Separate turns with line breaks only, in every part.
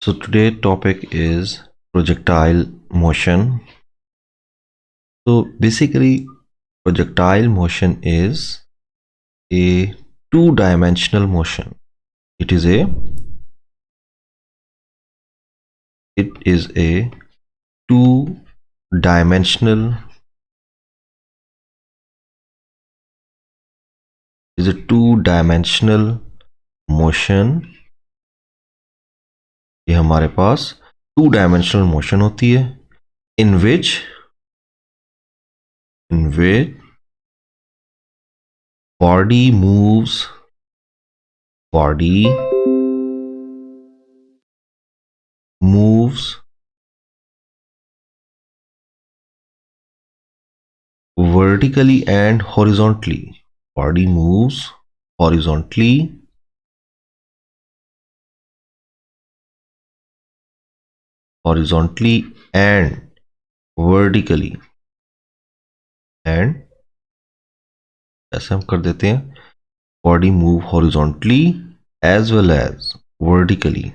So today topic is projectile motion. So basically projectile motion is a two-dimensional motion. It is a two-dimensional motion. ये हमारे पास to dimensional motion होती है in which body moves vertically and horizontally. Body moves horizontally and vertically. And ऐसे हम कर देते हैं, body move horizontally as well as vertically.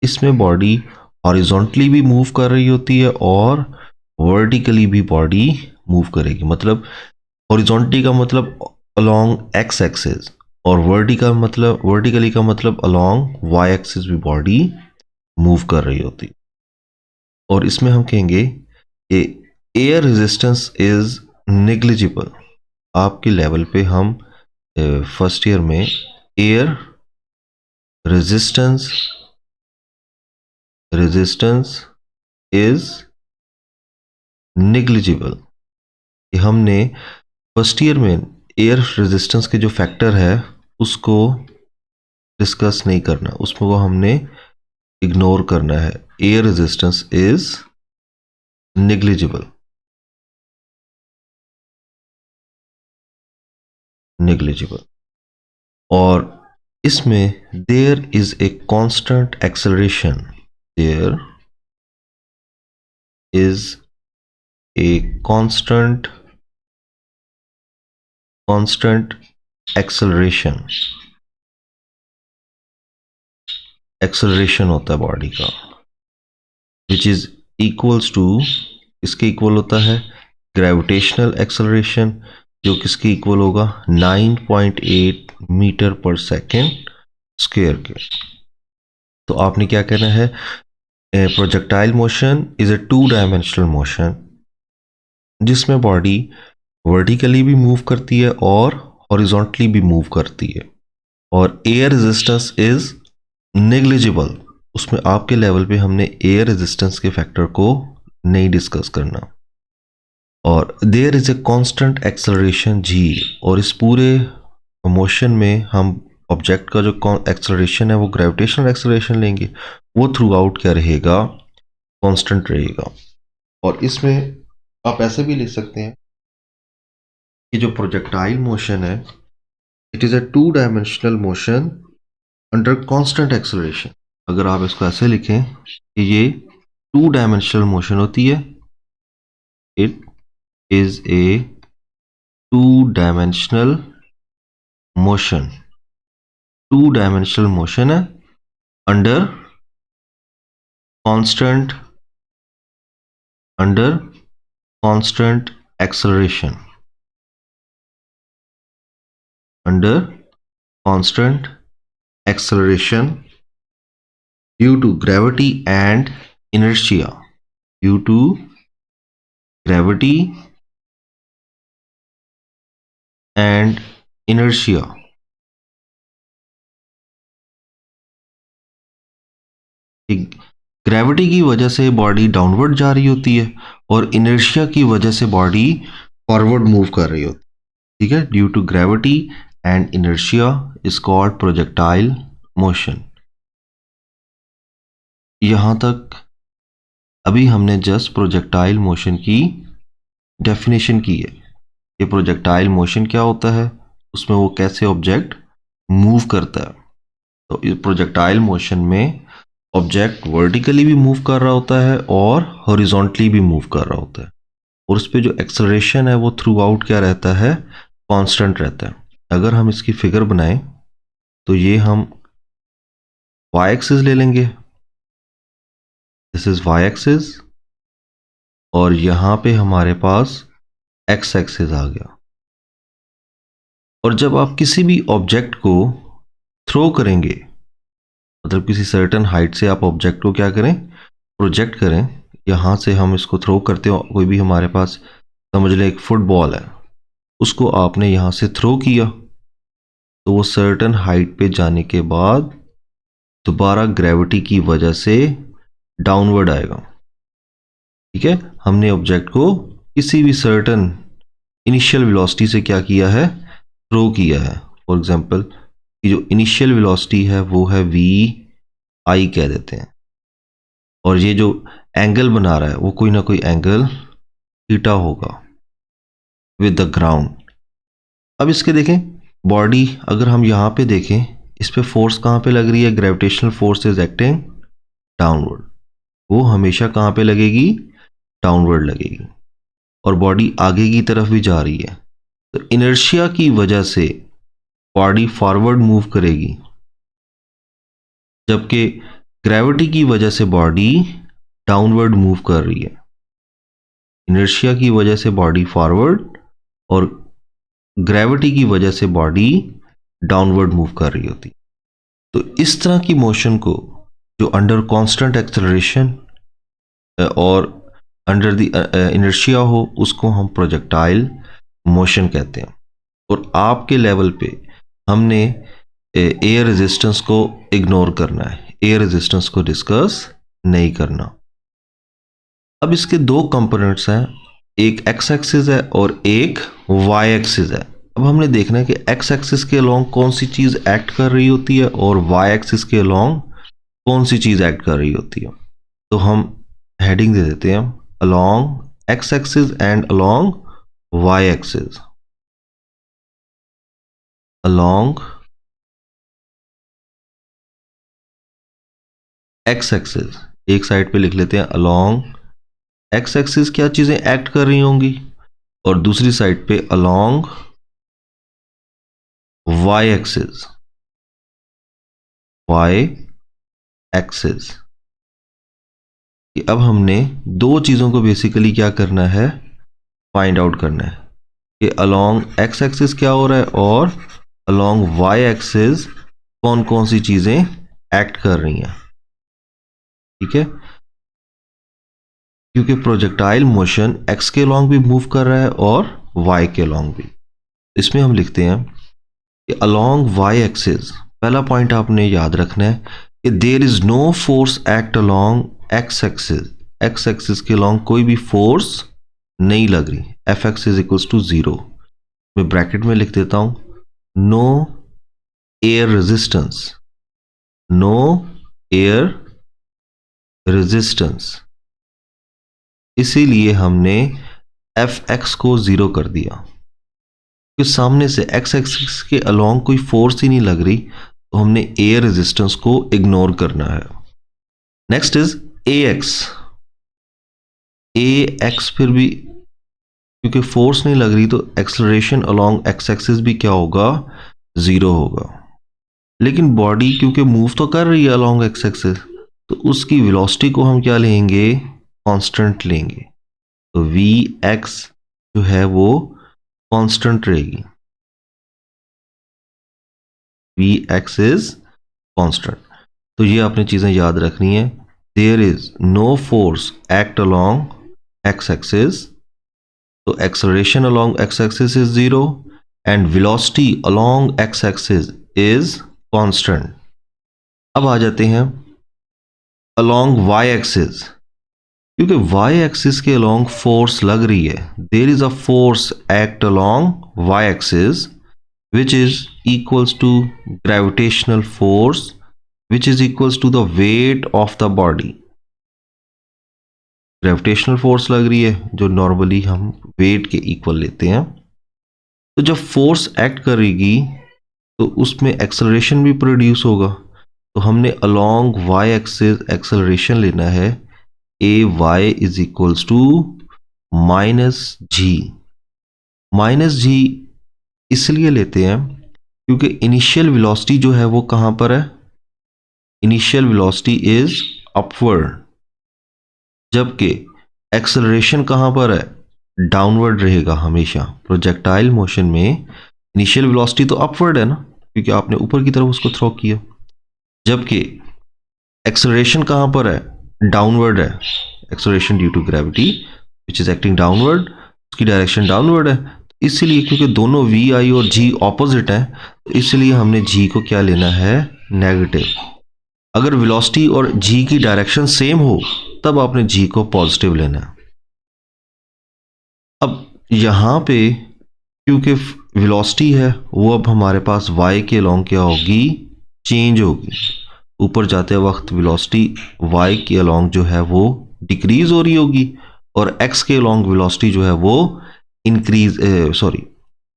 इसमें बॉडी हॉरिजॉन्टली भी मूव कर रही होती है और वर्टिकली भी बॉडी मूव करेगी. मतलब हॉरिजॉन्टली का मतलब अलोंग एक्स एक्सिस और वर्टिकली का मतलब अलोंग वाई एक्सिस भी बॉडी मूव कर रही होती. और इसमें हम कहेंगे कि एयर रेजिस्टेंस इज नेग्लिजिबल. आपके लेवल पे हम फर्स्ट ईयर में एयर रेजिस्टेंस इज नेग्लिजिबल. हमने फर्स्ट ईयर में एयर रेजिस्टेंस के जो फैक्टर है उसको डिस्कस नहीं करना, उसमें वो हमने इग्नोर करना है. Air resistance is negligible. और इसमें there is a constant acceleration. There is a constant acceleration होता है बॉडी का, विच इज इक्वल्स टू, इसके इक्वल होता है ग्रेविटेशनल एक्सेलरेशन, जो किसके इक्वल होगा 9.8 मीटर पर सेकेंड स्क्वायर के. तो आपने क्या कहना है, projectile motion is a two dimensional motion जिसमें बॉडी वर्टिकली भी मूव करती है और हॉरिजॉन्टली भी मूव करती है. और एयर रेजिस्टेंस इज नेग्लिजिबल. उसमें आपके लेवल पे हमने एयर रेजिस्टेंस के फैक्टर को नहीं डिस्कस करना. और there is a constant acceleration G. और इस पूरे मोशन में हम ऑब्जेक्ट का जो एक्सेलरेशन है वो ग्रेविटेशनल एक्सेलरेशन लेंगे, वो थ्रू आउट क्या रहेगा, कांस्टेंट रहेगा. और इसमें आप ऐसे भी लिख सकते हैं कि जो प्रोजेक्टाइल मोशन है it is a to dimensional motion under constant acceleration. अगर आप इसको ऐसे लिखें कि ये टू डायमेंशनल मोशन होती है, it is a two dimensional motion है under constant acceleration. Due to gravity and inertia. Gravity की वजह से बॉडी डाउनवर्ड जा रही होती है और इनर्शिया की वजह से बॉडी फॉरवर्ड मूव कर रही होती है. ठीक है, due to gravity and inertia is called projectile motion. यहां तक अभी हमने जस्ट प्रोजेक्टाइल मोशन की डेफिनेशन की है. ये प्रोजेक्टाइल मोशन क्या होता है, उसमें वो कैसे ऑब्जेक्ट मूव करता है. तो इस प्रोजेक्टाइल मोशन में ऑब्जेक्ट वर्टिकली भी मूव कर रहा होता है और हॉरिजॉन्टली भी मूव कर रहा होता है. और उस पर जो एक्सेलरेशन है वो थ्रू आउट क्या रहता है, कांस्टेंट रहता है। अगर हम इसकी फिगर बनाएं तो ये हम y एक्सिस ले लेंगे, दिस इज y एक्सिस, और यहां पे हमारे पास x एक्सिस आ गया। और जब आप किसी भी ऑब्जेक्ट को थ्रो करेंगे, मतलब किसी सर्टेन हाइट से आप ऑब्जेक्ट को क्या करें, प्रोजेक्ट करें, यहां से हम इसको थ्रो करते हो, कोई भी हमारे पास समझ लें एक फुटबॉल है, उसको आपने यहां से थ्रो किया तो वो सर्टेन हाइट पे जाने के बाद दोबारा ग्रेविटी की वजह से डाउनवर्ड आएगा। ठीक है, हमने ऑब्जेक्ट को किसी भी सर्टेन इनिशियल वेलोसिटी से क्या किया है, थ्रो किया है। फॉर एग्जांपल कि जो इनिशियल वेलोसिटी है वो है वी आई कह देते हैं, और ये जो एंगल बना रहा है वो कोई ना कोई एंगल थीटा होगा विद द ग्राउंड। अब इसके देखें बॉडी, अगर हम यहाँ पे देखें इस पे फोर्स कहाँ पे लग रही है, gravitational force is acting downward, वो हमेशा कहाँ पे लगेगी, डाउनवर्ड लगेगी, और बॉडी आगे की तरफ भी जा रही है, तो इनर्शिया की वजह से बॉडी फॉरवर्ड मूव करेगी, जबकि ग्रेविटी की वजह से बॉडी डाउनवर्ड मूव कर रही है। इनर्शिया की वजह से बॉडी फॉरवर्ड और ग्रेविटी की वजह से बॉडी डाउनवर्ड मूव कर रही होती। तो इस तरह की मोशन को जो अंडर कांस्टेंट एक्सेलरेशन और अंडर द इनर्शिया हो उसको हम प्रोजेक्टाइल मोशन कहते हैं। और आपके लेवल पे हमने एयर रेजिस्टेंस को इग्नोर करना है, एयर रेजिस्टेंस को डिस्कस नहीं करना। अब इसके दो कंपोनेंट्स हैं, एक एक्स एक्सिस है और एक वाई एक्सिस है। अब हमने देखना है कि एक्स एक्सिस के अलोंग कौन सी चीज एक्ट कर रही होती है और वाई एक्सिस के अलोंग कौन सी चीज एक्ट कर रही होती है। तो हम हेडिंग दे देते हैं along X axis and along Y axis. Along X axis एक साइड पे लिख लेते हैं, अलोंग एक्स एक्सिस क्या चीजें एक्ट कर रही होंगी, और दूसरी साइड पे along Y axis, Y axis. अब हमने दो चीजों को बेसिकली क्या करना है, फाइंड आउट करना है कि अलोंग एक्स एक्सिस क्या हो रहा है और अलोंग वाई एक्सिस कौन कौन सी चीजें एक्ट कर रही हैं। ठीक है, क्योंकि प्रोजेक्टाइल मोशन एक्स के अलोंग भी मूव कर रहा है और वाई के अलोंग भी। इसमें हम लिखते हैं कि अलोंग वाई एक्सिस, पहला पॉइंट आपने याद रखना है कि there is no force act along X axis, X axis के अलोंग कोई भी फोर्स नहीं लग रही, F X is equals to 0। मैं ब्रैकेट में लिख देता हूं no air resistance, no air resistance, इसीलिए हमने एफ एक्स को 0 कर दिया, क्योंकि सामने से एक्स एक्सिस के अलोंग कोई फोर्स ही नहीं लग रही, तो हमने एयर रेजिस्टेंस को इग्नोर करना है। Next is a x, A x फिर भी क्योंकि फोर्स नहीं लग रही तो एक्सेलरेशन अलोंग एक्स एक्सिस भी क्या होगा, 0 होगा। लेकिन बॉडी क्योंकि मूव तो कर रही है अलोंग एक्स एक्सिस, तो उसकी वेलोसिटी को हम क्या लेंगे, कांस्टेंट लेंगे, तो वी एक्स जो है वो कांस्टेंट रहेगी, वी एक्स इज कांस्टेंट। तो ये आपने चीजें याद रखनी है, there is no force act along X axis, तो acceleration along X axis is 0 and velocity along X axis is constant. अब आ जाते हैं अलोंग वाई एक्सिस, क्योंकि वाई एक्सिस के अलोंग फोर्स लग रही है, there is a force act along Y axis which is equals to gravitational force which is equals to the weight of the body। Gravitational force लग रही है जो normally हम वेट के इक्वल लेते हैं। तो जब फोर्स एक्ट करेगी तो उसमें एक्सेलरेशन भी प्रोड्यूस होगा, तो हमने अलोंग वाई एक्सिस एक्सेलरेशन लेना है, A Y is equals to minus G इसलिए लेते हैं क्योंकि इनिशियल वेलोसिटी जो है वो कहां पर है, इनिशियल वेलोसिटी इज अपवर्ड, जबकि एक्सेलरेशन कहां पर है, डाउनवर्ड रहेगा हमेशा। प्रोजेक्टाइल मोशन में इनिशियल वेलोसिटी तो अपवर्ड है ना, क्योंकि आपने ऊपर की तरफ उसको थ्रो किया, जबकि एक्सेलरेशन कहां पर है, डाउनवर्ड है। Acceleration due to gravity which is acting downward, उसकी डायरेक्शन डाउनवर्ड है। इसलिए क्योंकि दोनों वी आई और जी ऑपोजिट है, तो इसलिए हमने जी को क्या लेना है, नेगेटिव। अगर वेलोसिटी और जी की डायरेक्शन सेम हो तब आपने जी को पॉजिटिव लेना है। अब यहां पे क्योंकि वेलोसिटी है वो अब हमारे पास y के अलोंग क्या होगी, चेंज होगी। ऊपर जाते वक्त वेलोसिटी y के अलोंग जो है वो डिक्रीज हो रही होगी, और x के अलोंग वेलोसिटी जो है वो इंक्रीज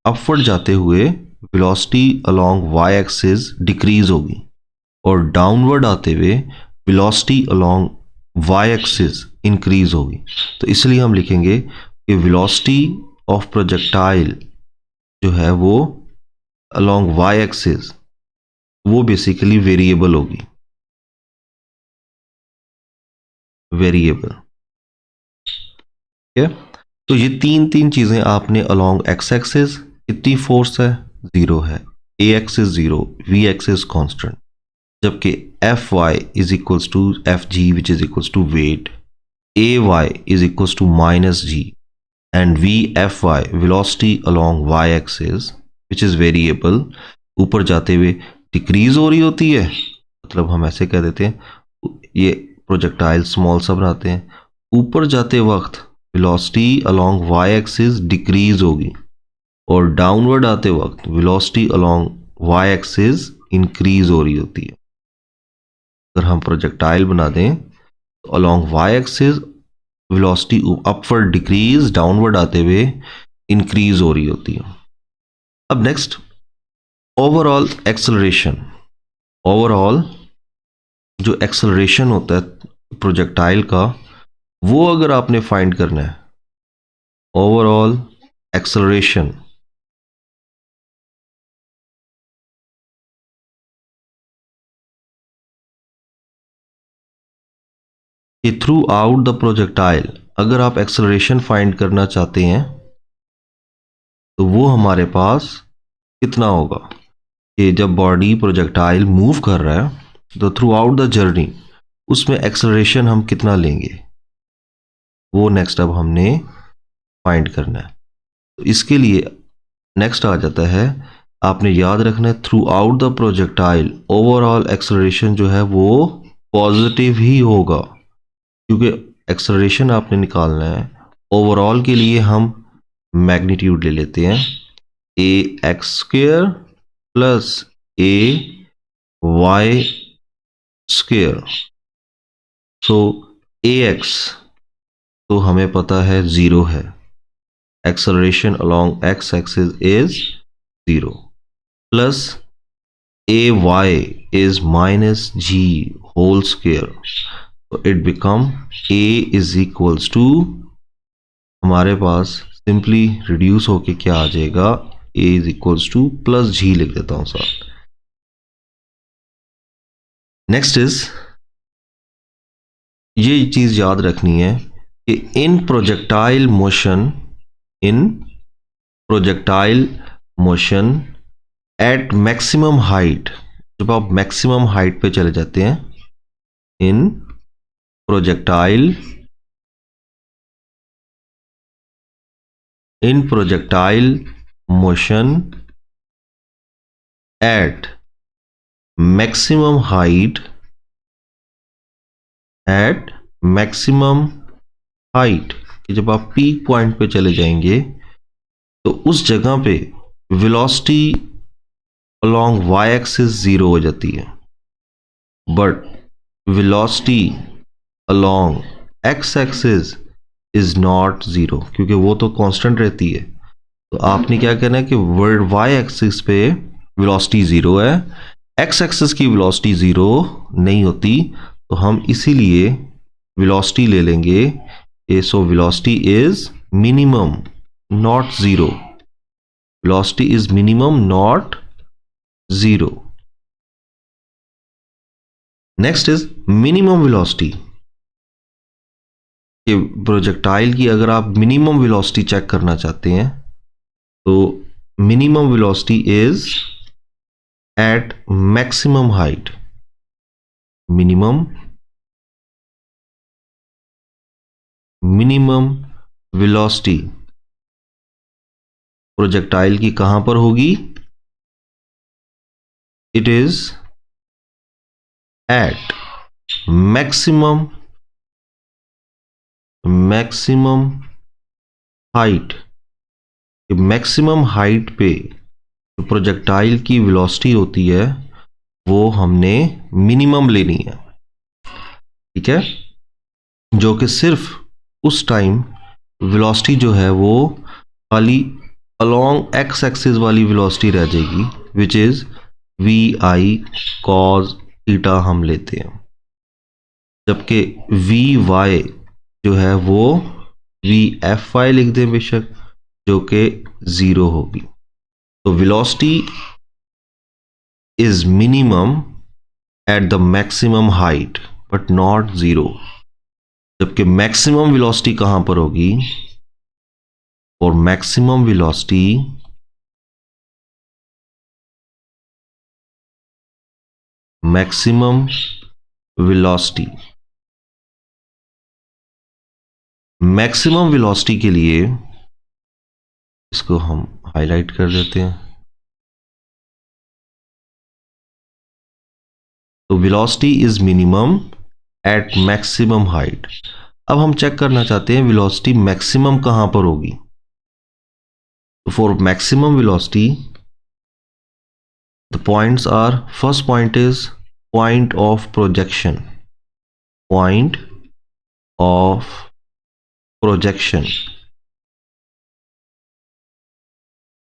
अपवर्ड जाते हुए velocity along y axis decrease होगी, और डाउनवर्ड आते हुए velocity along y axis increase होगी। तो इसलिए हम लिखेंगे कि वेलोसिटी ऑफ प्रोजेक्टाइल जो है वो अलोंग y एक्सिस वो बेसिकली वेरिएबल होगी, वेरिएबल। ठीक है, तो ये तीन चीजें आपने अलोंग x एक्सिस कितनी फोर्स है, 0 है, a axis 0, v axis constant, जबकि F Y is equals to F G which is equals to weight, A Y is equals to minus G, and V F Y velocity along Y axis which is variable, ऊपर जाते हुए decrease हो रही होती है। मतलब हम ऐसे कह देते हैं, ये प्रोजेक्टाइल स्मॉल सा बनाते हैं, ऊपर जाते वक्त velocity along Y axis decrease होगी, और डाउनवर्ड आते वक्त velocity along Y axis increase हो रही होती है। अगर हम प्रोजेक्टाइल बना दें तो along Y axis velocity upward decrease, downward आते हुए इंक्रीज हो रही होती है। अब नेक्स्ट, ओवरऑल एक्सेलरेशन। ओवरऑल जो एक्सेलरेशन होता है प्रोजेक्टाइल का, वो अगर आपने फाइंड करना है, ओवरऑल एक्सेलरेशन, कि थ्रू आउट द प्रोजेक्टाइल अगर आप एक्सेलरेशन फाइंड करना चाहते हैं तो वो हमारे पास कितना होगा, कि जब बॉडी प्रोजेक्टाइल मूव कर रहा है तो थ्रू आउट द जर्नी उसमें एक्सेलरेशन हम कितना लेंगे, वो नेक्स्ट अब हमने फाइंड करना है। तो इसके लिए नेक्स्ट आ जाता है, आपने याद रखना है through out the projectile overall acceleration जो है वो पॉजिटिव ही होगा, क्योंकि एक्सेलरेशन आपने निकालना है। ओवरऑल के लिए हम मैग्नीट्यूड ले लेते हैं, A X square plus A Y square. So A X तो हमें पता है 0 है, acceleration along X axis is 0, plus A Y is minus G whole square, तो it become A is equals to, हमारे पास सिंपली रिड्यूस होके क्या आ जाएगा, A is equals to plus G लिख देता हूं साथ। नेक्स्ट इज, ये चीज याद रखनी है कि in projectile motion at maximum height, जब आप मैक्सिमम हाइट पे चले जाते हैं, in projectile motion at maximum height, कि जब आप पीक पॉइंट पे चले जाएंगे तो उस जगह पे वेलोसिटी अलोंग वाई एक्सिस 0 हो जाती है, but velocity along X axis is not 0, क्योंकि वो तो कांस्टेंट रहती है। तो आपने क्या करना है कि वर्ड वाई एक्सिस पे वेलोसिटी 0 है, एक्स एक्सिस की वेलोसिटी 0 नहीं होती, तो हम इसीलिए वेलोसिटी ले लेंगे, so velocity is minimum, not zero. Velocity is minimum, not zero. Next is minimum velocity. कि प्रोजेक्टाइल की अगर आप मिनिमम वेलोसिटी चेक करना चाहते हैं तो minimum velocity is at maximum height. Minimum velocity projectile की कहां पर होगी? It is at maximum height. Maximum height पे जो प्रोजेक्टाइल की वेलोसिटी होती है वो हमने मिनिमम लेनी है. ठीक है, जो कि सिर्फ उस टाइम वेलोसिटी जो है वो खाली अलोंग एक्स एक्सिस वाली वेलोसिटी रह जाएगी, which is V I cos theta हम लेते हैं, जबकि वी वाई जो है वो वी एफ वाई लिख दें बेशक, जो कि 0 होगी. तो velocity is minimum at the maximum height but not 0. जबकि मैक्सिमम वेलोसिटी कहां पर होगी? और मैक्सिमम वेलोसिटी मैक्सिमम वेलोसिटी के लिए इसको हम हाईलाइट कर देते हैं. तो velocity is minimum at maximum height. अब हम चेक करना चाहते हैं वेलोसिटी मैक्सिमम कहां पर होगी. तो for maximum velocity the points are, first point is point of projection. Point of projection,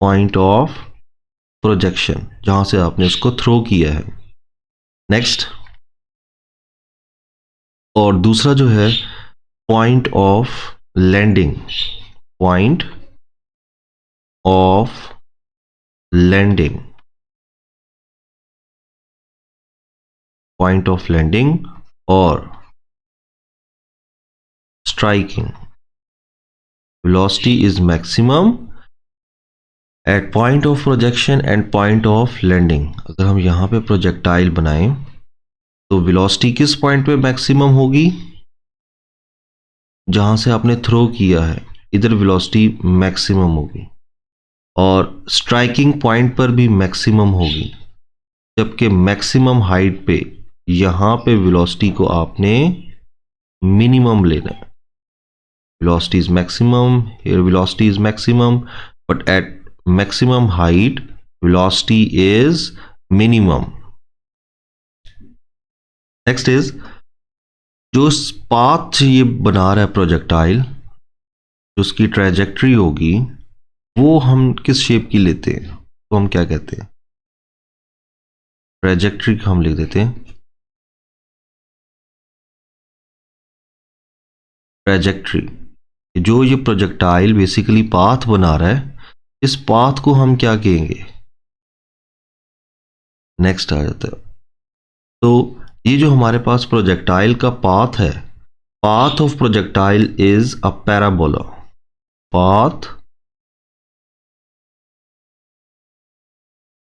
point of projection जहां से आपने उसको थ्रो किया है. नेक्स्ट, और दूसरा जो है point of landing. Point of landing, point of landing और striking. Velocity is maximum at point of projection and point of landing. अगर हम यहां पे प्रोजेक्टाइल बनाएं तो वेलोसिटी किस पॉइंट पे मैक्सिमम होगी? जहां से आपने थ्रो किया है, इधर वेलोसिटी मैक्सिमम होगी. और स्ट्राइकिंग पॉइंट पर भी मैक्सिमम होगी, जबकि मैक्सिमम हाइट पे यहां पे वेलोसिटी को आपने मिनिमम लेना है. velocity is maximum, here velocity is maximum, but at maximum height velocity is minimum. Next is जो पाथ ये बना रहा है प्रोजेक्टाइल, जो उसकी ट्रैजेक्टरी होगी वो हम किस शेप की लेते हैं? तो हम क्या कहते हैं? ट्रैजेक्टरी हम लिख देते हैं ट्रैजेक्टरी. जो ये प्रोजेक्टाइल बेसिकली पाथ बना रहा है, इस पाथ को हम क्या कहेंगे? नेक्स्ट आ जाता है. तो ये जो हमारे पास प्रोजेक्टाइल का पाथ है, path of projectile is a parabola.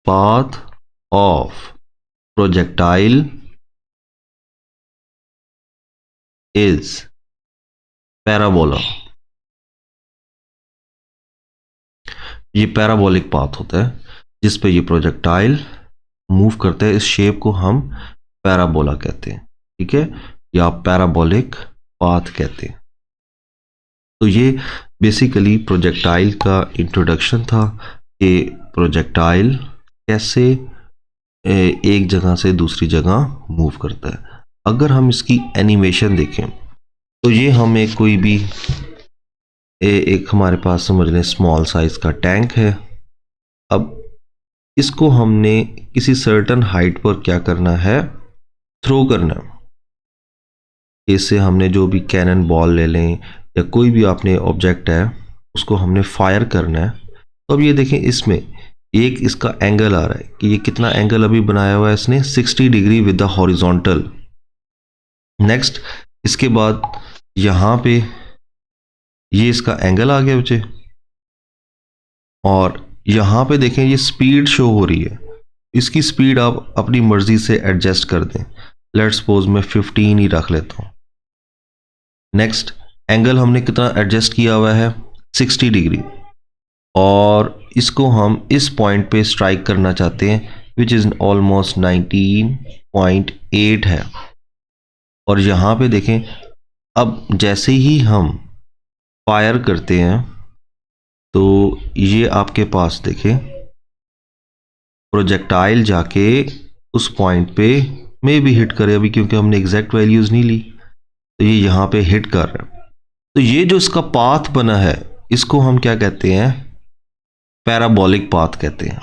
Path of projectile is parabola. ये पैराबोलिक पाथ होता है जिस पे ये प्रोजेक्टाइल मूव करते हैं. इस शेप को हम पैराबोला कहते हैं, ठीक है, या पैराबोलिक पाथ कहते हैं. तो ये बेसिकली प्रोजेक्टाइल का इंट्रोडक्शन था कि प्रोजेक्टाइल कैसे एक जगह से दूसरी जगह मूव करता है. अगर हम इसकी एनिमेशन देखें तो ये हमें कोई भी एक हमारे पास समझ लें स्मॉल साइज का टैंक है. अब इसको हमने किसी सर्टेन हाइट पर क्या करना है? थ्रो करना. इससे हमने जो भी कैनन बॉल ले लें या कोई भी आपने ऑब्जेक्ट है उसको हमने फायर करना है, तो अब ये देखें इसमें एक इसका एंगल आ रहा है कि ये कितना एंगल अभी बनाया हुआ है इसने, 60 degree with the horizontal. Next इसके बाद यहाँ पे ये इसका एंगल आ गया बच्चे, और यहाँ पे देखें ये स्पीड शो हो रही है, इसकी स्पीड आप अपनी मर्जी से एडजस्ट कर दें। लेट्स सपोज मैं 15 ही रख लेता हूँ। नेक्स्ट एंगल हमने कितना एडजस्ट किया हुआ है, 60 डिग्री, और इसको हम इस पॉइंट पे स्ट्राइक करना चाहते हैं विच इज़ ऑलमोस्ट 19.8 है। और यहाँ पे देखें अब जैसे ही हम फायर करते हैं तो ये आपके पास देखें प्रोजेक्टाइल जाके उस पॉइंट पे मे भी हिट करे, अभी क्योंकि हमने एग्जैक्ट वैल्यूज़ नहीं ली, तो ये यहाँ पे हिट कर रहा है। तो ये जो इसका पाथ बना है इसको हम क्या कहते हैं, पैराबोलिक पाथ कहते हैं।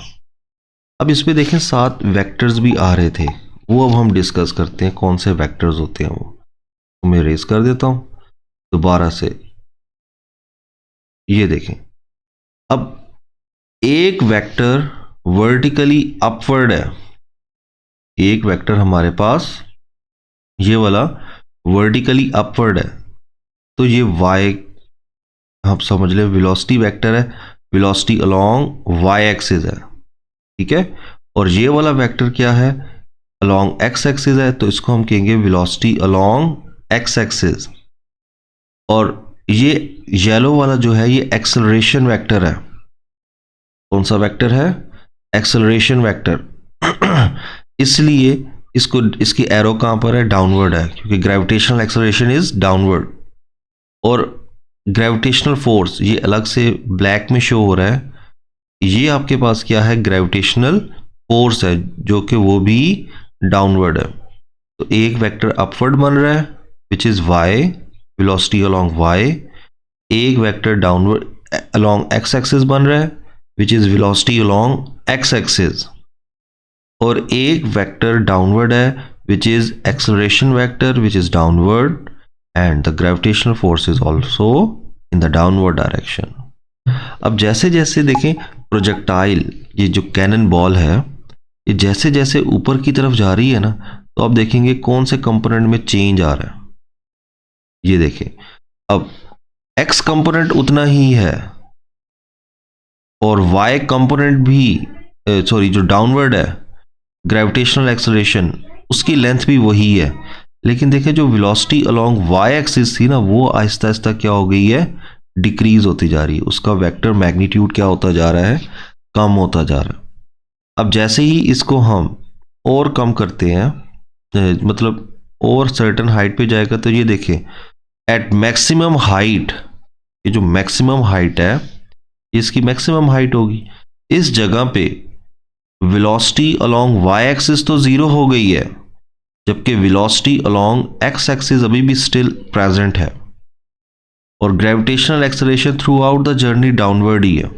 अब इस पे देखें 7 वेक्टर्स भी आ रहे थे, वो अब हम डिस्कस करते हैं कौन से वेक्टर्स होते हैं। वो मैं रेज कर देता हूं दोबारा से। ये देखें अब एक वेक्टर वर्टिकली अपवर्ड है, एक वेक्टर हमारे पास ये वाला वर्टिकली अपवर्ड है, तो ये y आप समझ लें वेलोसिटी वेक्टर है, वेलोसिटी अलोंग y एक्सिस है, ठीक है। और ये वाला वेक्टर क्या है, अलोंग x एक्सिस है, तो इसको हम कहेंगे वेलोसिटी अलोंग x एक्सिस। और ये येलो वाला जो है ये एक्सेलरेशन वेक्टर है। कौन सा वेक्टर है, एक्सेलरेशन वेक्टर। इसलिए इसको इसकी एरो कहां पर है, डाउनवर्ड है, क्योंकि ग्रेविटेशनल एक्सेलरेशन इज डाउनवर्ड। और ग्रेविटेशनल फोर्स ये अलग से ब्लैक में शो हो रहा है, ये आपके पास क्या है, ग्रेविटेशनल फोर्स है जो कि वो भी डाउनवर्ड है। तो एक वेक्टर अपवर्ड बन रहा है which is y, velocity along y। एक vector downward along x axis बन रहा है which is velocity along x axis. और एक वेक्टर डाउनवर्ड है which is acceleration vector which is downward, and the gravitational force is also in the downward direction. अब जैसे जैसे देखें प्रोजेक्टाइल, ये जो कैनन बॉल है, ये जैसे जैसे ऊपर की तरफ जा रही है ना, तो आप देखेंगे कौन से कंपोनेंट में चेंज आ रहा है। ये देखें अब x कंपोनेंट उतना ही है और y कंपोनेंट भी सॉरी जो डाउनवर्ड है ग्रेविटेशनल एक्सेलरेशन उसकी लेंथ भी वही है, लेकिन देखें जो वेलोसिटी अलोंग y एक्सिस थी ना वो आहिस्ता आहिस्ता क्या हो गई है, डिक्रीज होती जा रही है। उसका वेक्टर मैग्नीट्यूड क्या होता जा रहा है, कम होता जा रहा है। अब जैसे ही इसको हम और कम करते हैं, मतलब और सर्टेन हाइट पे जाएगा, तो ये देखें एट मैक्सिमम हाइट, ये जो मैक्सिमम हाइट है इसकी मैक्सिमम हाइट होगी, इस जगह पे वेलोसिटी अलोंग y एक्सिस तो जीरो हो गई है, जबकि वेलोसिटी अलोंग x एक्सिस अभी भी स्टिल प्रेजेंट है, और gravitational acceleration throughout the journey downward ही है।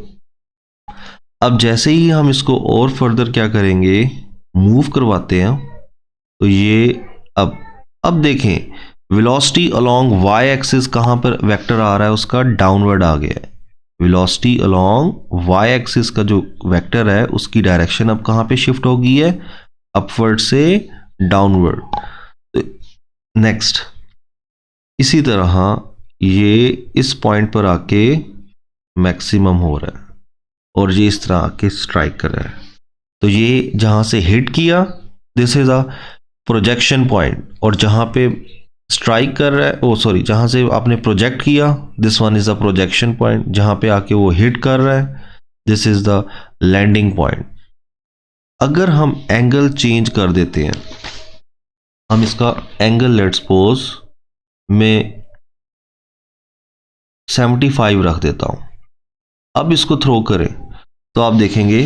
अब जैसे ही हम इसको और फर्दर क्या करेंगे, मूव करवाते हैं, तो ये अब देखें वेलोसिटी अलोंग y एक्सिस कहां पर वेक्टर आ रहा है, उसका डाउनवर्ड आ गया है। वेलोसिटी अलोंग y एक्सिस का जो वेक्टर है उसकी डायरेक्शन अब कहां पे शिफ्ट हो गई है, अपवर्ड से डाउनवर्ड। नेक्स्ट इसी तरह ये इस पॉइंट पर आके मैक्सिमम हो रहा है और ये इस तरह आके स्ट्राइक कर रहा है। तो ये जहां से हिट किया this is a projection point, और जहां पे स्ट्राइक कर रहा है, ओ सॉरी जहां से आपने प्रोजेक्ट किया this one is a projection point, जहां पे आके वो हिट कर रहा है this is the landing point. अगर हम एंगल चेंज कर देते हैं, हम इसका एंगल लेट्स सपोज मैं 75 रख देता हूं, अब इसको थ्रो करें तो आप देखेंगे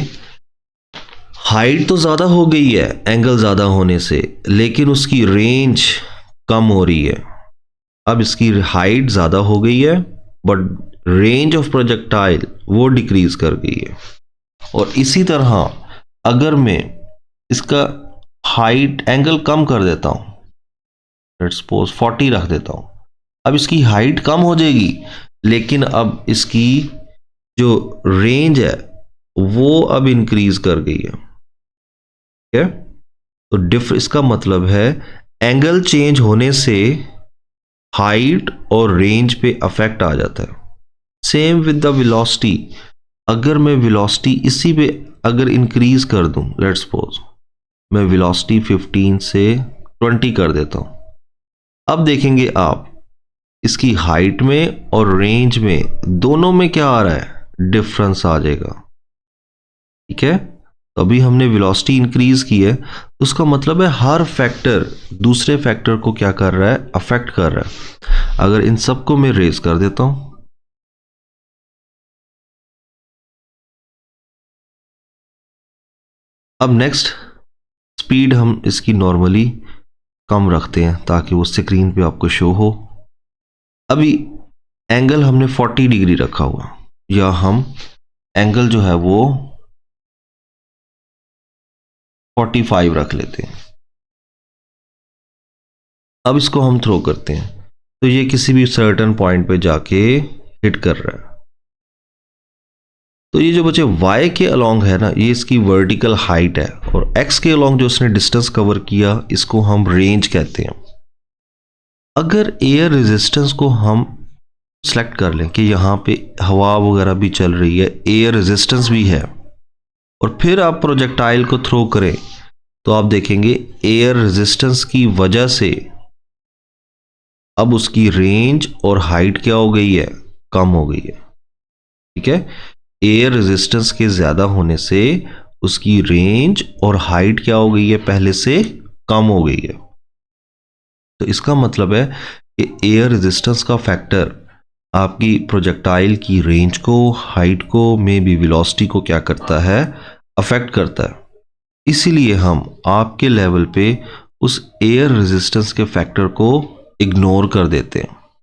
हाइट तो ज़्यादा हो गई है एंगल ज़्यादा होने से, लेकिन उसकी रेंज कम हो रही है। अब इसकी हाइट ज़्यादा हो गई है बट रेंज ऑफ प्रोजेक्टाइल वो डिक्रीज कर गई है। और इसी तरह अगर मैं इसका हाइट एंगल कम कर देता हूं, लेट्स सपोज 40 रख देता हूं, अब इसकी हाइट कम हो जाएगी, लेकिन अब इसकी जो रेंज है वो अब इंक्रीज कर गई है। ठीक है, तो इसका मतलब है एंगल चेंज होने से हाइट और रेंज पे अफेक्ट आ जाता है। सेम विद द वेलोसिटी, अगर मैं वेलोसिटी इसी पे अगर इंक्रीज कर दूं, लेट्स सपोज मैं वेलोसिटी 15 से 20 कर देता हूं, अब देखेंगे आप इसकी हाइट में और रेंज में दोनों में क्या आ रहा है, डिफरेंस आ जाएगा। ठीक है, तो अभी हमने वेलोसिटी इंक्रीज की है, तो उसका मतलब है हर फैक्टर दूसरे फैक्टर को क्या कर रहा है, अफेक्ट कर रहा है। अगर इन सबको मैं रेज कर देता हूं, अब नेक्स्ट स्पीड हम इसकी नॉर्मली कम रखते हैं ताकि वो स्क्रीन पे आपको शो हो। अभी एंगल हमने 40 डिग्री रखा हुआ, या हम एंगल जो है वो 45 रख लेते हैं। अब इसको हम थ्रो करते हैं, तो ये किसी भी सर्टेन पॉइंट पे जाके हिट कर रहा है। तो ये जो बच्चे y के अलोंग है ना, ये इसकी वर्टिकल हाइट है, और x के अलोंग जो उसने डिस्टेंस कवर किया इसको हम रेंज कहते हैं। अगर एयर रेजिस्टेंस को हम सेलेक्ट कर लें कि यहाँ पे हवा वगैरह भी चल रही है, एयर रेजिस्टेंस भी है, और फिर आप प्रोजेक्टाइल को थ्रो करें, तो आप देखेंगे एयर रेजिस्टेंस की वजह से अब उसकी रेंज और हाइट क्या हो गई है, कम हो गई है। ठीक है, एयर रेजिस्टेंस के ज्यादा होने से उसकी रेंज और हाइट क्या हो गई है, पहले से कम हो गई है। तो इसका मतलब है कि एयर रेजिस्टेंस का फैक्टर आपकी प्रोजेक्टाइल की रेंज को, हाइट को, में भी वेलोसिटी को क्या करता है, अफेक्ट करता है। इसीलिए हम आपके लेवल पे उस एयर रेजिस्टेंस के फैक्टर को इग्नोर कर देते हैं।